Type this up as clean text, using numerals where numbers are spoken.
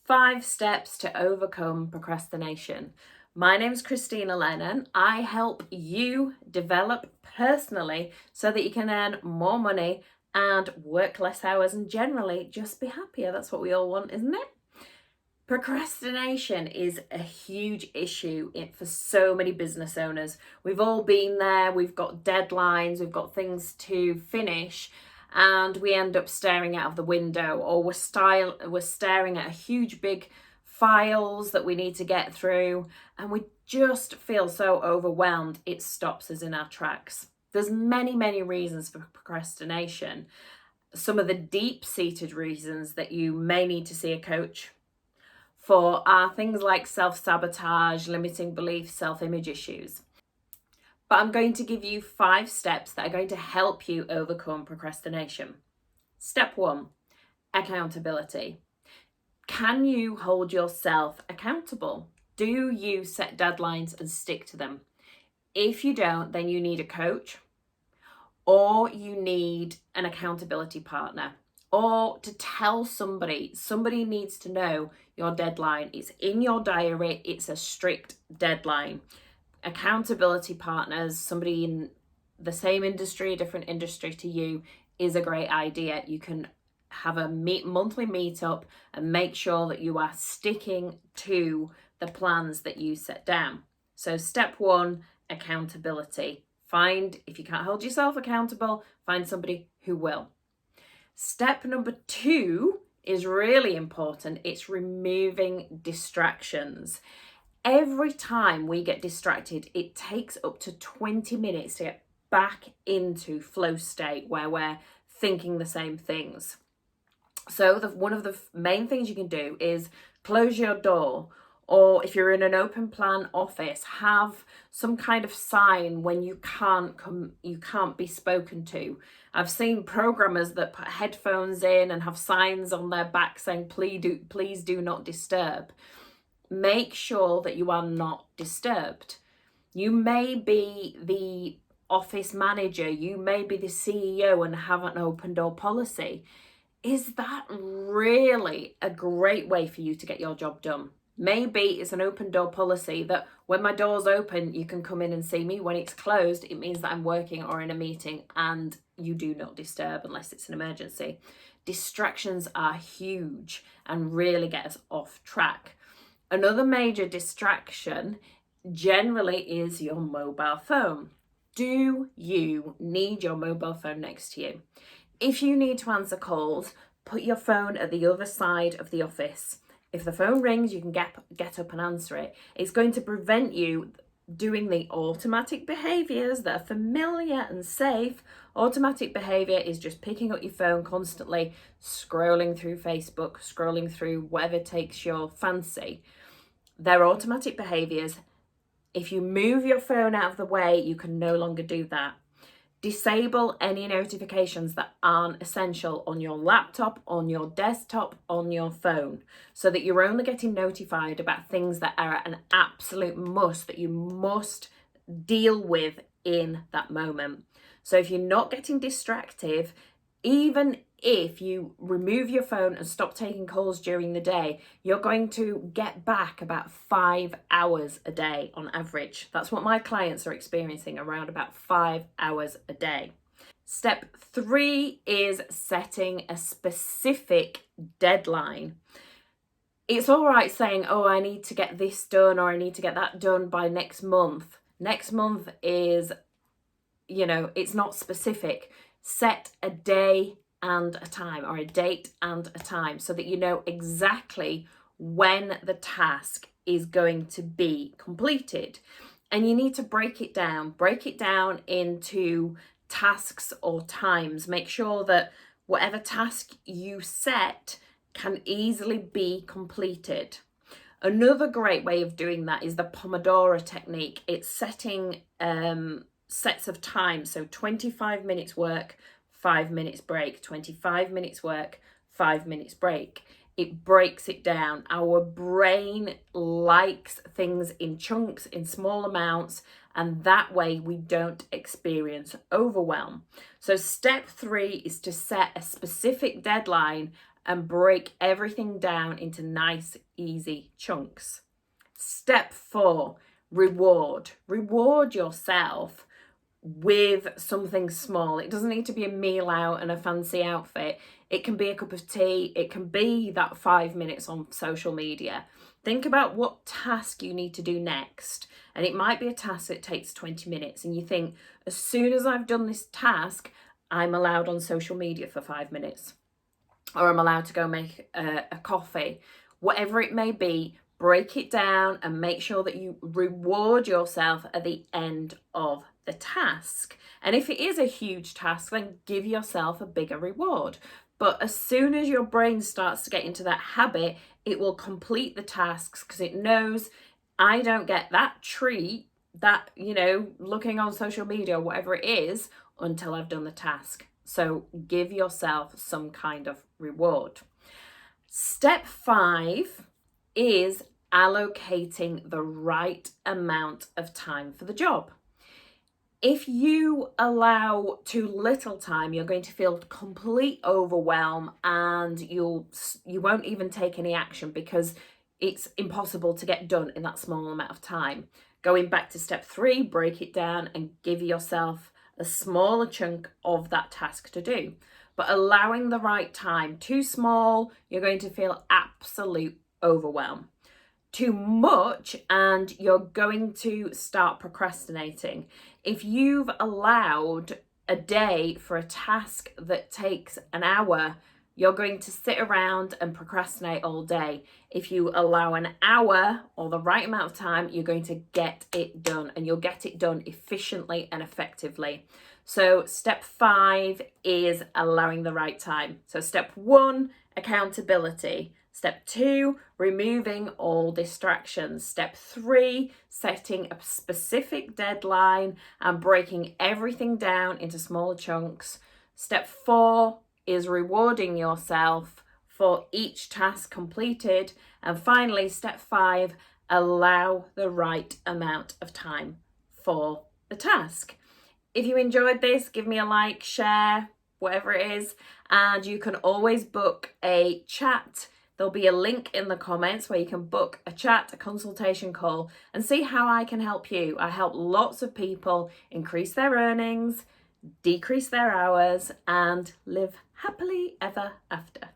5 steps to overcome procrastination. My name's Krystyna Lennon. I help you develop personally so that you can earn more money and work less hours and generally just be happier. That's what we all want, isn't it? Procrastination is a huge issue for so many business owners. We've all been there, we've got deadlines, we've got things to finish, and we end up staring out of the window, or we're staring at a huge big files that we need to get through, and we just feel so overwhelmed it stops us in our tracks. There's many reasons for procrastination. Some of the deep-seated reasons that you may need to see a coach for are things like self-sabotage, limiting beliefs, self-image issues. But I'm going to give you 5 steps that are going to help you overcome procrastination. Step 1, accountability. Can you hold yourself accountable? Do you set deadlines and stick to them? If you don't, then you need a coach, or you need an accountability partner, or to tell somebody needs to know your deadline. It's in your diary, it's a strict deadline. Accountability partners, somebody in the same industry, a different industry to you, is a great idea. You can have a monthly meetup and make sure that you are sticking to the plans that you set down. So step 1, accountability. If you can't hold yourself accountable, find somebody who will. Step number 2 is really important. It's removing distractions. Every time we get distracted, it takes up to 20 minutes to get back into flow state where we're thinking the same things. So one of the main things you can do is close your door, or if you're in an open plan office, have some kind of sign when you can't be spoken to. I've seen programmers that put headphones in and have signs on their back saying, please do not disturb. Make sure that you are not disturbed. You may be the office manager, you may be the CEO and have an open door policy. Is that really a great way for you to get your job done? Maybe it's an open door policy that when my door's open, you can come in and see me. When it's closed, it means that I'm working or in a meeting and you do not disturb unless it's an emergency. Distractions are huge and really get us off track. Another major distraction generally is your mobile phone. Do you need your mobile phone next to you? If you need to answer calls, put your phone at the other side of the office. If the phone rings, you can get up and answer it. It's going to prevent you doing the automatic behaviours that are familiar and safe. Automatic behaviour is just picking up your phone constantly, scrolling through Facebook, scrolling through whatever takes your fancy. They're automatic behaviours. If you move your phone out of the way, you can no longer do that. Disable any notifications that aren't essential on your laptop, on your desktop, on your phone, so that you're only getting notified about things that are an absolute must, that you must deal with in that moment. So if you're not getting distracted, even if you remove your phone and stop taking calls during the day, you're going to get back about 5 hours a day on average. That's what my clients are experiencing, around about 5 hours a day. Step 3 is setting a specific deadline. It's all right saying, oh, I need to get this done or I need to get that done by next month. Next month is, it's not specific. Set a day and a time, or a date and a time, so that you know exactly when the task is going to be completed. And you need to break it down into tasks or times. Make sure that whatever task you set can easily be completed. Another great way of doing that is the Pomodoro technique. It's setting sets of time, so 25 minutes work, 5 minutes break, 25 minutes work, 5 minutes break. It breaks it down. Our brain likes things in chunks, in small amounts, and that way we don't experience overwhelm. So step 3 is to set a specific deadline and break everything down into nice, easy chunks. Step 4, reward. Reward yourself with something small. It doesn't need to be a meal out and a fancy outfit. It can be a cup of tea. It can be that 5 minutes on social media. Think about what task you need to do next. And it might be a task that takes 20 minutes. And you think, as soon as I've done this task, I'm allowed on social media for 5 minutes. Or I'm allowed to go make a coffee. Whatever it may be, break it down and make sure that you reward yourself at the end of the task. And if it is a huge task, then give yourself a bigger reward. But as soon as your brain starts to get into that habit, it will complete the tasks because it knows I don't get that treat, that, looking on social media or whatever it is, until I've done the task. So give yourself some kind of reward. Step 5 is allocating the right amount of time for the job. If you allow too little time, you're going to feel complete overwhelm and you won't even take any action because it's impossible to get done in that small amount of time. Going back to step 3, break it down and give yourself a smaller chunk of that task to do. But allowing the right time, too small, you're going to feel absolute overwhelm. Too much and you're going to start procrastinating. If you've allowed a day for a task that takes an hour, you're going to sit around and procrastinate all day. If you allow an hour or the right amount of time, you're going to get it done, and you'll get it done efficiently and effectively. So step 5 is allowing the right time. So step 1, accountability. Step 2, removing all distractions. Step 3, setting a specific deadline and breaking everything down into smaller chunks. Step 4 is rewarding yourself for each task completed. And finally, step 5, allow the right amount of time for the task. If you enjoyed this, give me a like, share, whatever it is. And you can always book a chat. There'll be a link in the comments where you can book a chat, a consultation call, and see how I can help you. I help lots of people increase their earnings, decrease their hours, and live happily ever after.